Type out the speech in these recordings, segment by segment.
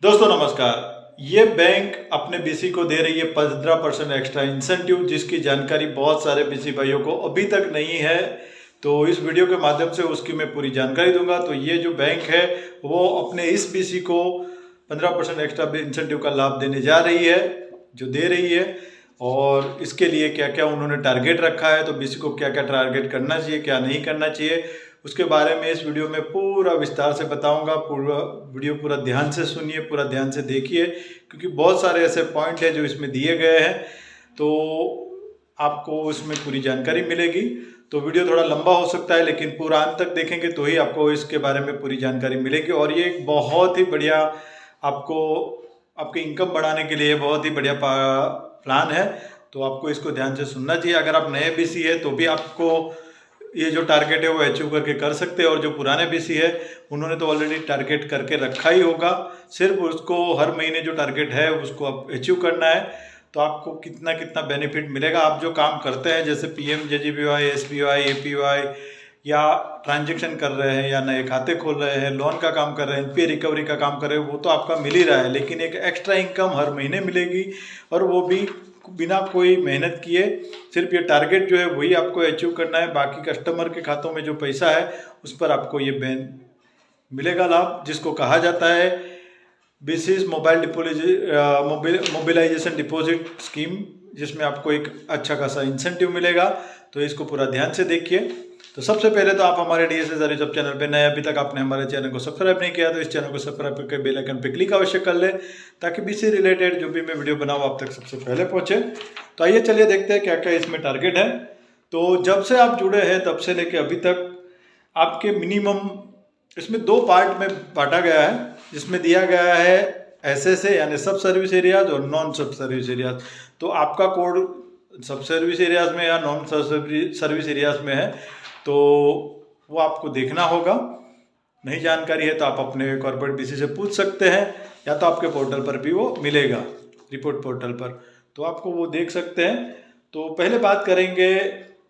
दोस्तों नमस्कार। ये बैंक अपने बीसी को दे रही है 15% एक्स्ट्रा इंसेंटिव, जिसकी जानकारी बहुत सारे बीसी भाइयों को अभी तक नहीं है। तो इस वीडियो के माध्यम से उसकी मैं पूरी जानकारी दूंगा। तो ये जो बैंक है वो अपने इस बीसी को 15% एक्स्ट्रा इंसेंटिव का लाभ देने जा रही है, जो दे रही है। और इसके लिए क्या क्या उन्होंने टारगेट रखा है, तो बीसी को क्या क्या टारगेट करना चाहिए, क्या नहीं करना चाहिए, उसके बारे में इस वीडियो में पूरा विस्तार से बताऊंगा। पूरा वीडियो पूरा ध्यान से सुनिए, पूरा ध्यान से देखिए, क्योंकि बहुत सारे ऐसे पॉइंट हैं जो इसमें दिए गए हैं, तो आपको इसमें पूरी जानकारी मिलेगी। तो वीडियो थोड़ा लंबा हो सकता है, लेकिन पूरा अंत तक देखेंगे तो ही आपको इसके बारे में पूरी जानकारी मिलेगी। और ये एक बहुत ही बढ़िया आपको आपकी इनकम बढ़ाने के लिए बहुत ही बढ़िया प्लान है। तो आपको इसको ध्यान से सुनना चाहिए। अगर आप नए बीसी है तो भी आपको ये जो टारगेट है वो अचीव करके कर सकते हैं, और जो पुराने बीसी है उन्होंने तो ऑलरेडी टारगेट करके रखा ही होगा। सिर्फ उसको हर महीने जो टारगेट है उसको आप अचीव करना है। तो आपको कितना कितना बेनिफिट मिलेगा। आप जो काम करते हैं जैसे PMJJBY, SBY, APY, या ट्रांजेक्शन कर रहे हैं, या नए खाते खोल रहे हैं, लोन का काम कर रहे हैं, NPA रिकवरी का काम कर रहे हैं, वो तो आपका मिल ही रहा है। लेकिन एक एक्स्ट्रा इनकम हर महीने मिलेगी, और वो भी बिना कोई मेहनत किए। सिर्फ ये टारगेट जो है वही आपको अचीव करना है। बाकी कस्टमर के खातों में जो पैसा है उस पर आपको ये मिलेगा लाभ, जिसको कहा जाता है बीसीस मोबिलाइजेशन डिपॉजिट स्कीम, जिसमें आपको एक अच्छा खासा इंसेंटिव मिलेगा। तो इसको पूरा ध्यान से देखिए। तो सबसे पहले तो आप हमारे DSS यूट्यूब चैनल पे नए, अभी तक आपने हमारे चैनल को सब्सक्राइब नहीं किया तो इस चैनल को सब्सक्राइब करके बेल आइकन पे क्लिक अवश्य कर ले, ताकि बीसी रिलेटेड जो भी मैं वीडियो बनाऊँ आप तक सबसे पहले पहुंचे। तो आइए चलिए देखते हैं क्या क्या इसमें टारगेट है। तो जब से आप जुड़े हैं तब से लेके अभी तक आपके मिनिमम, इसमें दो पार्ट में बांटा गया है, जिसमें दिया गया है SSA यानी सब सर्विस एरियाज और नॉन सब सर्विस एरियाज। तो आपका कोड सब सर्विस एरियाज में या नॉन सर्विस एरियाज में है, तो वो आपको देखना होगा। नहीं जानकारी है तो आप अपने कॉर्पोरेट बीसी से पूछ सकते हैं, या तो आपके पोर्टल पर भी वो मिलेगा, रिपोर्ट पोर्टल पर, तो आपको वो देख सकते हैं। तो पहले बात करेंगे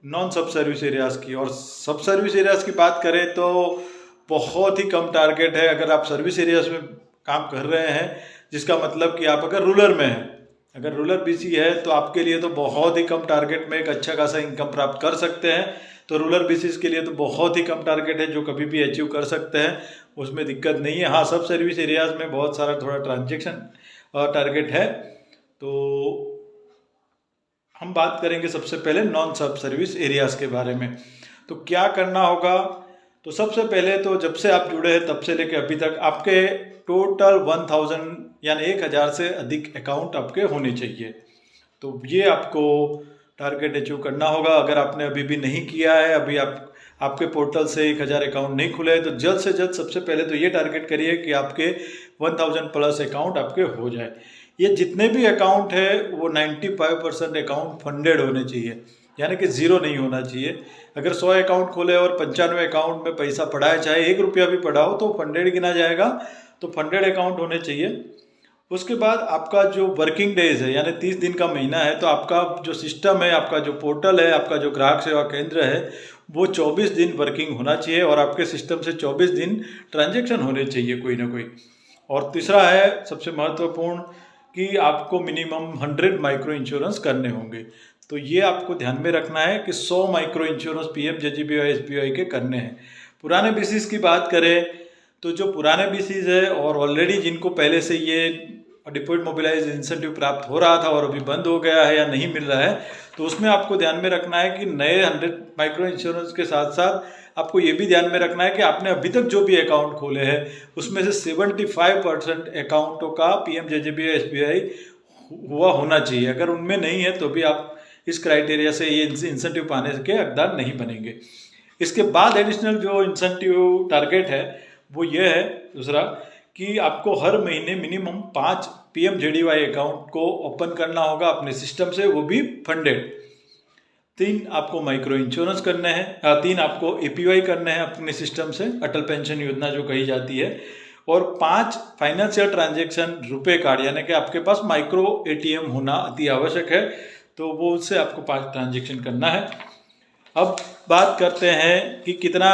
नॉन सब सर्विस एरियाज की। और सब सर्विस एरियाज की बात करें तो बहुत ही कम टारगेट है। अगर आप सर्विस एरियाज में काम कर रहे हैं, जिसका मतलब कि आप अगर रूरल में हैं, अगर रूरल बीसी है, तो आपके लिए तो बहुत ही कम टारगेट में एक अच्छा खासा इनकम प्राप्त कर सकते हैं। तो रूरल बीसीज के लिए तो बहुत ही कम टारगेट है, जो कभी भी अचीव कर सकते हैं, उसमें दिक्कत नहीं है। हाँ, सब सर्विस एरियाज में बहुत सारा थोड़ा ट्रांजेक्शन टारगेट है। तो हम बात करेंगे सबसे पहले नॉन सब सर्विस एरियाज के बारे में। तो क्या करना होगा, तो सबसे पहले तो जब से आप जुड़े हैं तब से लेकर अभी तक आपके टोटल 1000 यानी 1000 से अधिक अकाउंट आपके होने चाहिए। तो ये आपको टारगेट अचीव करना होगा। अगर आपने अभी भी नहीं किया है, अभी आपके पोर्टल से 1000 अकाउंट नहीं खुले हैं, तो जल्द से जल्द सबसे पहले तो ये टारगेट करिए कि आपके 1000 प्लस अकाउंट आपके हो जाए। ये जितने भी अकाउंट है वो 95% अकाउंट फंडेड होने चाहिए, यानी कि ज़ीरो नहीं होना चाहिए। अगर 100 अकाउंट खोले और 95 अकाउंट में पैसा पड़ा है, चाहे 1 रुपया भी पड़ा हो, तो फंडेड गिना जाएगा। तो फंडेड अकाउंट होने चाहिए। उसके बाद आपका जो वर्किंग डेज है, यानी 30 दिन का महीना है, तो आपका जो सिस्टम है, आपका जो पोर्टल है, आपका जो ग्राहक सेवा केंद्र है, वो 24 दिन वर्किंग होना चाहिए, और आपके सिस्टम से 24 दिन ट्रांजेक्शन होने चाहिए कोई ना कोई। और तीसरा है सबसे महत्वपूर्ण, कि आपको मिनिमम 100 माइक्रो इंश्योरेंस करने होंगे। तो ये आपको ध्यान में रखना है कि 100 माइक्रो इंश्योरेंस PMJJBY SBY के करने हैं। पुराने बीसीज की बात करें तो जो पुराने बीसीज है और ऑलरेडी जिनको पहले से ये डिपॉजिट मोबिलाइज इंसेंटिव प्राप्त हो रहा था और अभी बंद हो गया है या नहीं मिल रहा है, तो उसमें आपको ध्यान में रखना है कि नए 100 माइक्रो इंश्योरेंस के साथ साथ आपको ये भी ध्यान में रखना है कि आपने अभी तक जो भी अकाउंट खोले हैं उसमें से 75% अकाउंटों का PMJJBY SBY हुआ होना चाहिए। अगर उनमें नहीं है तो भी आप इस क्राइटेरिया से ये इंसेंटिव पाने के हकदार नहीं बनेंगे। इसके बाद एडिशनल जो इंसेंटिव टारगेट है वो ये है दूसरा, कि आपको हर महीने मिनिमम 5 PMJDY अकाउंट को ओपन करना होगा अपने सिस्टम से, वो भी फंडेड। 3 आपको माइक्रो इंश्योरेंस करने हैं, 3 आपको APY करने हैं अपने सिस्टम से, अटल पेंशन योजना जो कही जाती है, और 5 फाइनेंशियल ट्रांजेक्शन रुपए कार्ड, यानी कि आपके पास माइक्रो ATM होना अति आवश्यक है। तो वो उससे आपको 5 ट्रांजेक्शन करना है। अब बात करते हैं कि कितना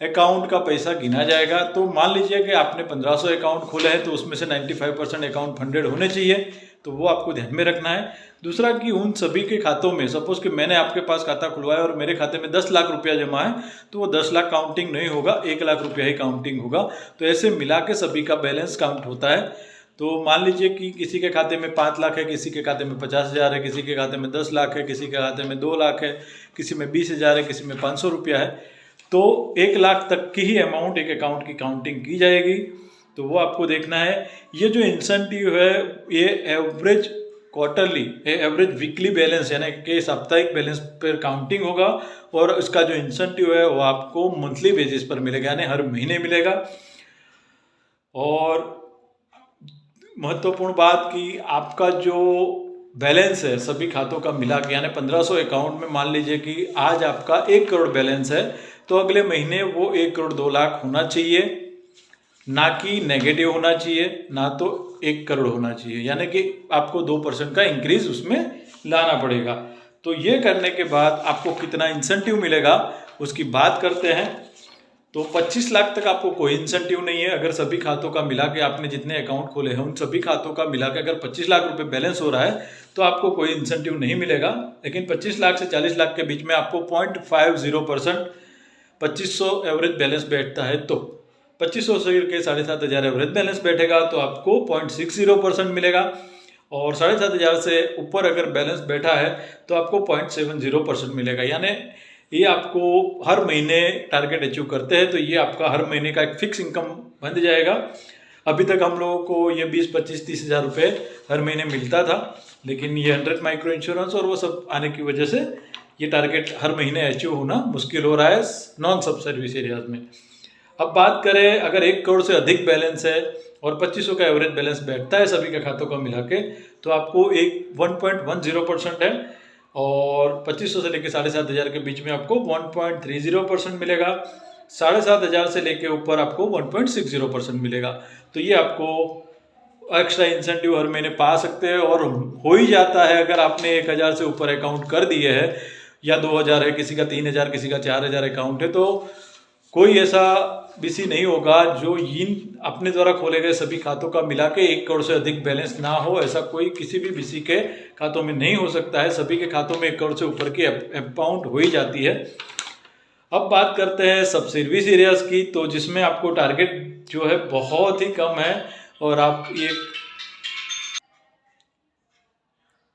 अकाउंट का पैसा गिना जाएगा। तो मान लीजिए कि आपने 1500 अकाउंट खोले हैं तो उसमें से 95% अकाउंट फंडेड होने चाहिए, तो वो आपको ध्यान में रखना है। दूसरा कि उन सभी के खातों में, सपोज कि मैंने आपके पास खाता खुलवाया और मेरे खाते में 10 लाख रुपया जमा है, तो वो 10 लाख काउंटिंग नहीं होगा, 1 लाख रुपया ही काउंटिंग होगा। तो ऐसे मिला के सभी का बैलेंस काउंट होता है। तो मान लीजिए कि किसी के खाते में 5 लाख है, किसी के खाते में 50,000 है, किसी के खाते में 10 लाख है, किसी के खाते में 2 लाख है, किसी में 20,000 है, किसी में 500 रुपया है, तो 1 लाख तक की ही अमाउंट एक अकाउंट की काउंटिंग की जाएगी। तो वो आपको देखना है। ये जो इंसेंटिव है ये average quarterly, average weekly balance यानी कि साप्ताहिक बैलेंस पर काउंटिंग होगा, और इसका जो इंसेंटिव है वो आपको मंथली बेसिस पर मिलेगा, यानी हर महीने मिलेगा। और महत्वपूर्ण बात कि आपका जो बैलेंस है सभी खातों का मिला के, यानी 1500 अकाउंट में मान लीजिए कि आज आपका 1 करोड़ बैलेंस है, तो अगले महीने वो 1 करोड़ 2 लाख होना चाहिए, ना कि नेगेटिव होना चाहिए, ना तो 1 करोड़ होना चाहिए, यानी कि आपको 2% का इंक्रीज उसमें लाना पड़ेगा। तो ये करने के बाद आपको कितना इंसेंटिव मिलेगा उसकी बात करते हैं। तो 25 लाख तक आपको कोई इंसेंटिव नहीं है। अगर सभी खातों का मिला के आपने जितने अकाउंट खोले हैं उन सभी खातों का मिला के अगर 25 लाख रुपए बैलेंस हो रहा है तो आपको कोई इंसेंटिव नहीं मिलेगा। लेकिन 25 लाख से 40 लाख के बीच में आपको 0.50% 2500 एवरेज बैलेंस बैठता है, तो 2500 से के 7,500 एवरेज बैलेंस बैठेगा तो आपको 0.60% मिलेगा, और 7,500 से ऊपर अगर बैलेंस बैठा है तो आपको 0.70% मिलेगा। यानी ये आपको हर महीने टारगेट अचीव करते हैं तो ये आपका हर महीने का एक फिक्स इनकम बन जाएगा। अभी तक हम लोगों को ये 20, 25, 30 हज़ार रुपये हर महीने मिलता था, लेकिन ये 100 माइक्रो इंश्योरेंस और वो सब आने की वजह से ये टारगेट हर महीने अचीव होना मुश्किल हो रहा है नॉन सब सर्विस एरियाज में। अब बात करें, अगर 1 करोड़ से अधिक बैलेंस है और 2500 का एवरेज बैलेंस बैठता है सभी के खातों का मिला के, तो आपको एक 1.10% है, और 2500 से लेकर 7,500 के बीच में आपको 1.30% मिलेगा, 7,500 से लेकर ऊपर आपको 1.60% मिलेगा। तो ये आपको एक्स्ट्रा इंसेंटिव हर महीने पा सकते हैं, और हो ही जाता है अगर आपने 1,000 से ऊपर अकाउंट कर दिए है, या 2,000 है, किसी का 3,000, किसी का 4,000 अकाउंट है, तो कोई ऐसा बीसी नहीं होगा जो इन अपने द्वारा खोले गए सभी खातों का मिला के 1 करोड़ से अधिक बैलेंस ना हो। ऐसा कोई किसी भी बीसी के खातों में नहीं हो सकता है। सभी के खातों में 1 करोड़ से ऊपर की अमाउंट हो ही जाती है। अब बात करते हैं सब सर्विस एरियाज की, तो जिसमें आपको टारगेट जो है बहुत ही कम है, और आप ये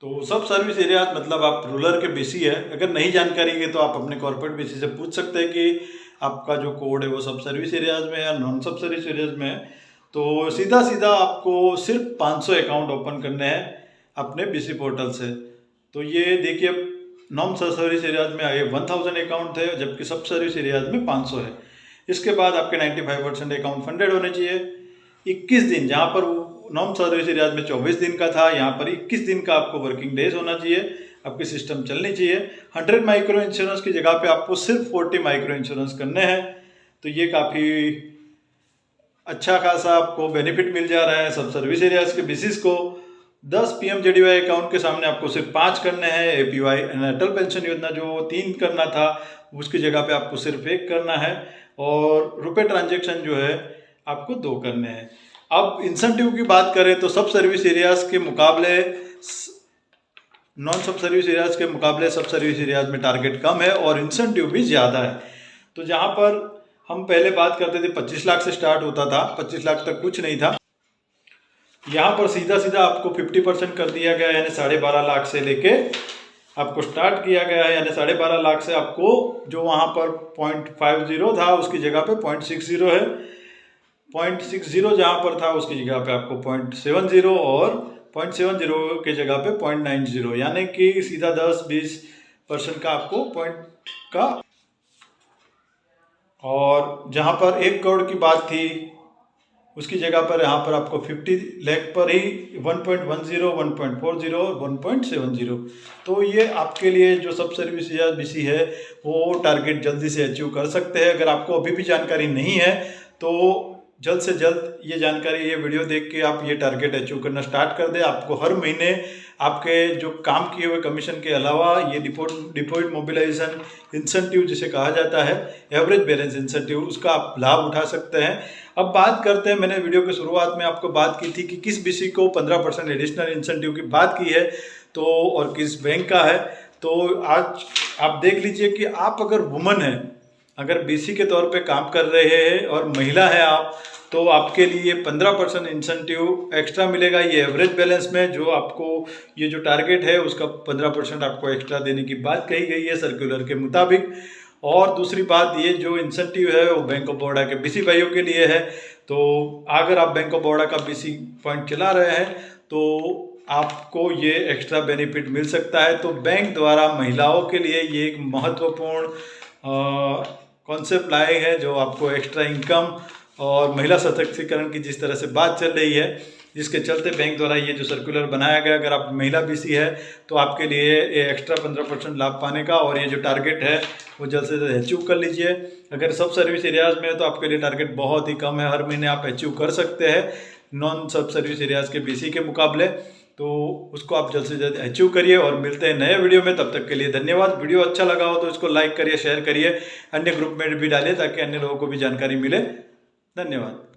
तो सब सर्विस एरियाज मतलब आप रूरल के बीसी है। अगर नहीं जानकारी है तो आप अपने कॉर्पोरेट बीसी से पूछ सकते हैं कि आपका जो कोड है वो सब सर्विस एरियाज में या नॉन सब सर्विस एरियाज में है। तो सीधा सीधा आपको सिर्फ 500 अकाउंट ओपन करने हैं अपने बीसी पोर्टल से। तो ये देखिए, नॉन सब सर्विस एरियाज में आए 1000 अकाउंट थे, जबकि सब सर्विस एरियाज में 500 है। इसके बाद आपके 95% अकाउंट फंडेड होने चाहिए। 21 दिन, जहाँ पर नॉन सर्विस एरियाज में 24 दिन का था, यहाँ पर 21 दिन का आपको वर्किंग डेज होना चाहिए, आपकी सिस्टम चलनी चाहिए। 100 माइक्रो इंश्योरेंस की जगह पे आपको सिर्फ 40 माइक्रो इंश्योरेंस करने हैं। तो ये काफ़ी अच्छा खासा आपको बेनिफिट मिल जा रहा है सब सर्विस एरियाज के बेसिस को। 10 PMJDY अकाउंट के सामने आपको सिर्फ 5 करने हैं। APY अटल पेंशन योजना जो 3 करना था उसकी जगह पे आपको सिर्फ 1 करना है, और रुपए ट्रांजेक्शन जो है आपको 2 करने हैं। अब इंसेंटिव की बात करें तो सब सर्विस एरियाज के मुकाबले, नॉन सब सर्विस एरियाज के मुकाबले सब सर्विस एरियाज में टारगेट कम है और इंसेंटिव भी ज़्यादा है। तो जहाँ पर हम पहले बात करते थे 25 लाख से स्टार्ट होता था, 25 लाख तक कुछ नहीं था, यहाँ पर सीधा सीधा आपको 50% कर दिया गया, यानी 12.5 लाख से लेके आपको स्टार्ट किया गया है। यानी 12.5 लाख से आपको जो वहाँ पर 0.50 था उसकी जगह पे 0.60 है, 0.60 जहाँ पर था उसकी जगह पे आपको 0.70, और 0.70 की जगह पे 0.90, यानी कि सीधा 10-20% का आपको पॉइंट का। और जहाँ पर 1 करोड़ की बात थी उसकी जगह पर यहाँ पर आपको 50 लाख पर ही 1.10, 1.40 और 1.70। तो ये आपके लिए जो सब सर्विस या बीसी है वो टारगेट जल्दी से अचीव कर सकते हैं। अगर आपको अभी भी जानकारी नहीं है तो जल्द से जल्द ये जानकारी, ये वीडियो देख के आप ये टारगेट अचीव करना स्टार्ट कर दें। आपको हर महीने आपके जो काम किए हुए कमीशन के अलावा ये डिपॉजिट मोबिलाइजेशन इंसेंटिव जिसे कहा जाता है, एवरेज बैलेंस इंसेंटिव, उसका आप लाभ उठा सकते हैं। अब बात करते हैं, मैंने वीडियो की शुरुआत में आपको बात की थी कि किस बीसी को 15% एडिशनल इंसेंटिव की बात की है तो, और किस बैंक का है। तो आज आप देख लीजिए कि आप अगर वुमन हैं, अगर बीसी के तौर पे काम कर रहे हैं और महिला है आप, तो आपके लिए 15% इंसेंटिव एक्स्ट्रा मिलेगा। ये एवरेज बैलेंस में जो आपको ये जो टारगेट है उसका 15% आपको एक्स्ट्रा देने की बात कही गई है सर्कुलर के मुताबिक। और दूसरी बात, ये जो इंसेंटिव है वो बैंक ऑफ बड़ौदा के बीसी भाइयों के लिए है। तो अगर आप बैंक ऑफ बड़ौदा का बीसी पॉइंट चला रहे हैं तो आपको ये एक्स्ट्रा बेनिफिट मिल सकता है। तो बैंक द्वारा महिलाओं के लिए ये एक महत्वपूर्ण कॉन्सेप्ट लाए हैं जो आपको एक्स्ट्रा इनकम और महिला सशक्तिकरण की जिस तरह से बात चल रही है, जिसके चलते बैंक द्वारा ये जो सर्कुलर बनाया गया, अगर आप महिला बीसी है तो आपके लिए ये एक्स्ट्रा 15% लाभ पाने का, और ये जो टारगेट है वो जल्द से जल्द अचीव कर लीजिए। अगर सब सर्विस एरियाज में है तो आपके लिए टारगेट बहुत ही कम है, हर महीने आप अचीव कर सकते हैं नॉन सब सर्विस एरियाज के बीसी के मुकाबले। तो उसको आप जल्द से जल्द अचीव करिए और मिलते हैं नए वीडियो में। तब तक के लिए धन्यवाद। वीडियो अच्छा लगा हो तो इसको लाइक करिए, शेयर करिए, अन्य ग्रुप में भी डालिए ताकि अन्य लोगों को भी जानकारी मिले। धन्यवाद।